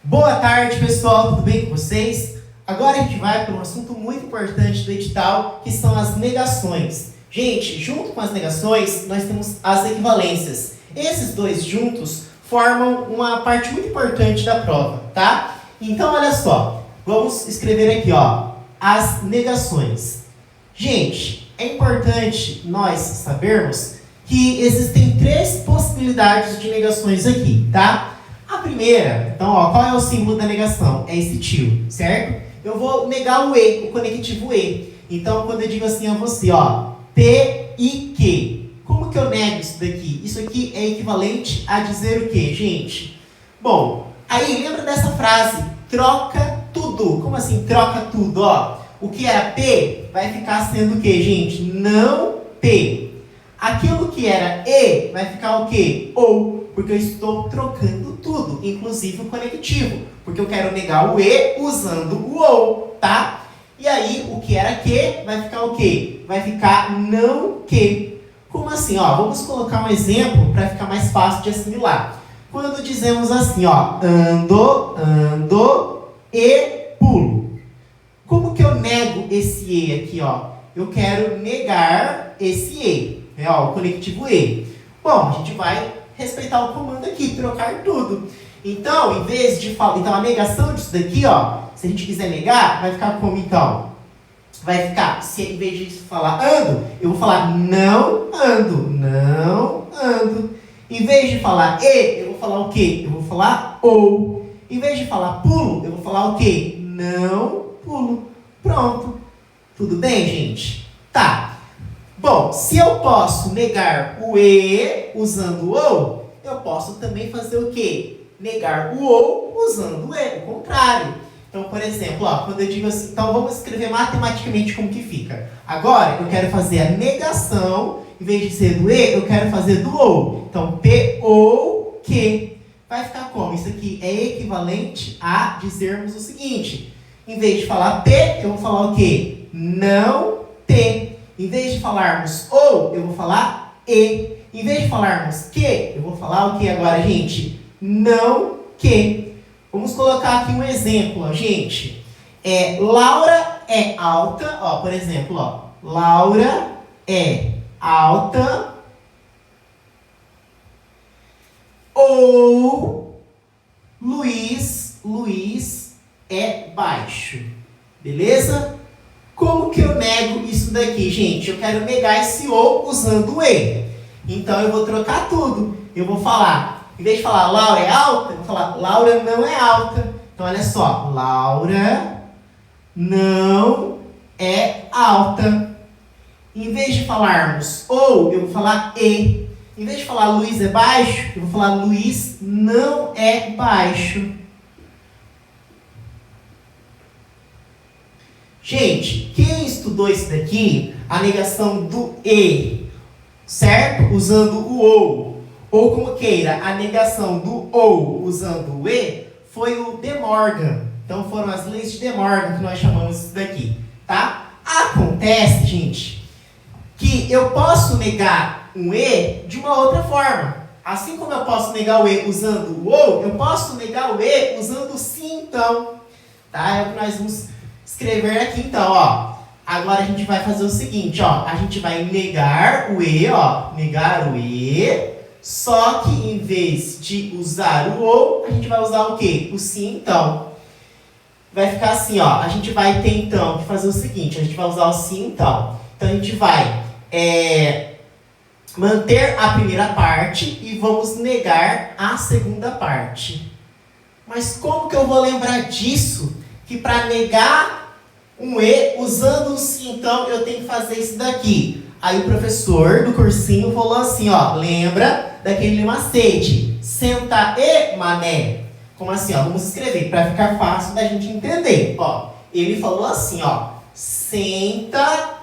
Boa tarde, pessoal, tudo bem com vocês? Agora a gente vai para um assunto muito importante do edital, que são as negações. Gente, junto com as negações, nós temos as equivalências. Esses dois juntos formam uma parte muito importante da prova, tá? Então, olha só, vamos escrever aqui, ó, as negações. Gente, é importante nós sabermos que existem três possibilidades de negações aqui, tá? A primeira, então, ó, qual é o símbolo da negação? É esse tio, certo? Eu vou negar o E, o conectivo E. Então, quando eu digo assim a você, ó, P e Q, como que eu nego isso daqui? Isso aqui é equivalente a dizer o quê, gente? Bom, aí lembra dessa frase, troca tudo. Como assim, troca tudo? Ó, o que era P vai ficar sendo o quê, gente? Não P. Aquilo que era E vai ficar o quê? Ou. Porque eu estou trocando tudo, inclusive o conectivo. Porque eu quero negar o E usando o OU, tá? E aí, o que era que vai ficar o quê? Vai ficar não que. Como assim? Ó, vamos colocar um exemplo para ficar mais fácil de assimilar. Quando dizemos assim, ó, ando e pulo. Como que eu nego esse E aqui, ó? Eu quero negar esse E, né? Ó, o conectivo E. Bom, a gente vai respeitar o comando aqui, trocar tudo. Então, em vez de falar... Então, a negação disso daqui, ó, se a gente quiser negar, vai ficar como, então? Vai ficar, se em vez de falar ando, eu vou falar não ando, não ando. Em vez de falar e, eu vou falar o quê? Eu vou falar ou. Em vez de falar pulo, eu vou falar o quê? Não pulo. Pronto. Tudo bem, gente? Tá. Bom, se eu posso negar o E usando o OU, eu posso também fazer o quê? Negar o OU usando o E, o contrário. Então, por exemplo, ó, quando eu digo assim, então vamos escrever matematicamente como que fica. Agora, eu quero fazer a negação, em vez de ser do E, eu quero fazer do OU. Então, P-O-Q. Vai ficar como? Isso aqui é equivalente a dizermos o seguinte. Em vez de falar P, eu vou falar o quê? Não P. Em vez de falarmos ou, eu vou falar e. Em vez de falarmos que, eu vou falar o que agora, gente? Não que. Vamos colocar aqui um exemplo, ó, gente. Laura é alta, ó, por exemplo, ó. Laura é alta ou Luiz é baixo. Beleza? Como que eu nego isso daqui, gente? Eu quero negar esse ou usando o E. Então, eu vou trocar tudo. Eu vou falar, em vez de falar Laura é alta, eu vou falar Laura não é alta. Então, olha só. Laura não é alta. Em vez de falarmos ou, eu vou falar E. Em vez de falar Luiz é baixo, eu vou falar Luiz não é baixo. Gente, quem estudou isso daqui, a negação do E, certo? Usando o ou como queira, a negação do ou usando o E, foi o De Morgan. Então foram as leis de De Morgan que nós chamamos isso daqui, tá? Acontece, gente, que eu posso negar um E de uma outra forma. Assim como eu posso negar o E usando o ou, eu posso negar o E usando o sim, então. Tá? É o que nós vamos escrever aqui, então, ó. Agora a gente vai fazer o seguinte, ó. A gente vai negar o E, ó. Negar o E. Só que em vez de usar o ou, a gente vai usar o quê? O sim, então. Vai ficar assim, ó. A gente vai ter, então, que fazer o seguinte. A gente vai usar o sim, então. Então, a gente vai manter a primeira parte e vamos negar a segunda parte. Mas como que eu vou lembrar disso? Que para negar um E usando um sim, então, eu tenho que fazer isso daqui. Aí o professor do cursinho falou assim, ó, lembra daquele macete? Senta e mané. Como assim, ó? Vamos escrever para ficar fácil da gente entender. Ó, ele falou assim, ó, senta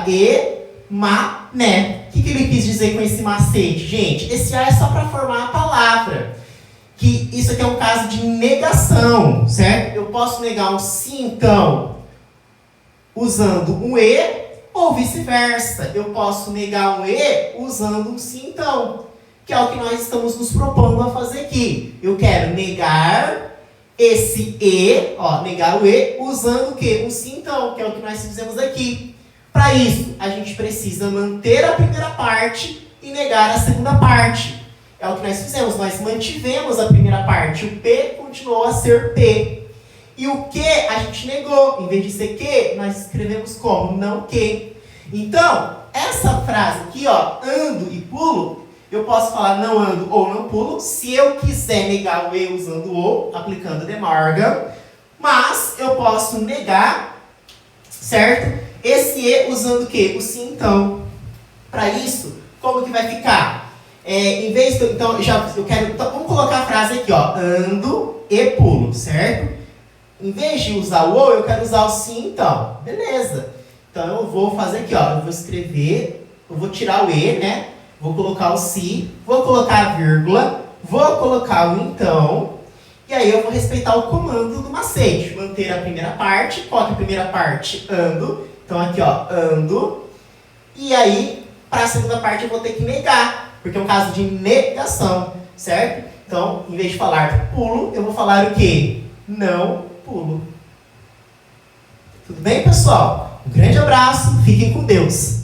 e mané. O que ele quis dizer com esse macete, gente? Esse A é só para formar a palavra. Que isso aqui é um caso de negação, certo? Eu posso negar um sim, então, usando um E, ou vice-versa. Eu posso negar um E usando um sim, então. Que é o que nós estamos nos propondo a fazer aqui. Eu quero negar esse e, ó, negar o e, usando o quê? Um se então, que é o que nós fizemos aqui. Para isso, a gente precisa manter a primeira parte e negar a segunda parte. É o que nós fizemos, nós mantivemos a primeira parte, o P continuou a ser P. E o que a gente negou, em vez de ser que, nós escrevemos como não que. Então, essa frase aqui, ó, ando e pulo, eu posso falar não ando ou não pulo, se eu quiser negar o e usando o, aplicando demarga, mas eu posso negar, certo? Esse e usando o quê? O sim então. Para isso, como que vai ficar? Em vez de, então, vamos colocar a frase aqui, ó, ando e pulo, certo? Em vez de usar o ou, eu quero usar o sim então. Beleza. Então eu vou fazer aqui, ó, eu vou escrever, eu vou tirar o e, né? Vou colocar o se, vou colocar a vírgula, vou colocar o então, e aí eu vou respeitar o comando do macete. Manter a primeira parte, qual que é a primeira parte? Ando. Então aqui, ó, ando. E aí, para a segunda parte eu vou ter que negar, porque é um caso de negação, certo? Então, em vez de falar pulo, eu vou falar o quê? Não pulo. Tudo bem, pessoal? Um grande abraço, fiquem com Deus.